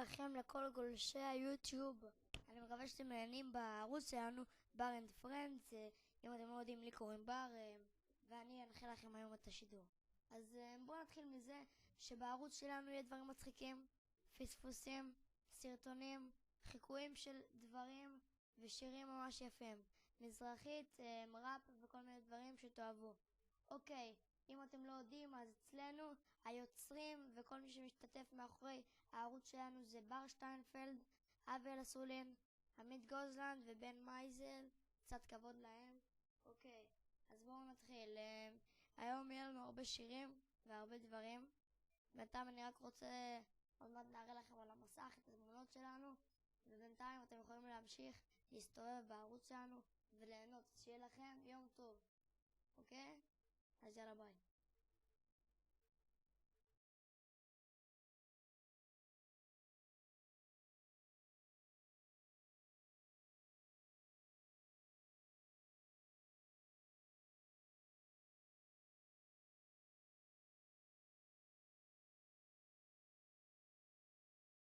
לכם לכל גולשי היוטיוב. אני מקווה שאתם נהנים בערוץ שלנו, בר אנד פרנדס. אם אתם לא יודעים, לי קוראים בר, ואני אנחה לכם היום את השידור. אז בואו נתחיל מזה שבערוץ שלנו יהיה דברים מצחיקים, פספוסים, סרטונים, חיקויים של דברים ושירים ממש יפים, מזרחית, ראפ וכל מיני דברים שתאהבו. אוקיי, אם אתם לא יודעים, אז אצלנו היוצרים וכל מי שמשתתף מאחורי הערוץ שלנו זה בר שטיינפלד, אבל אסולין, עמית גוזלנד ובן מייזל. קצת כבוד להם. אוקיי, אז בואו נתחיל. היום יהיה לנו הרבה שירים והרבה דברים. בינתיים אני רק רוצה עוד מעט נראה לכם על המסך את התמונות שלנו, ובינתיים אתם יכולים להמשיך להסתובב בערוץ שלנו וליהנות. שיהיה לכם יום טוב. אוקיי? אז יאללה ביי.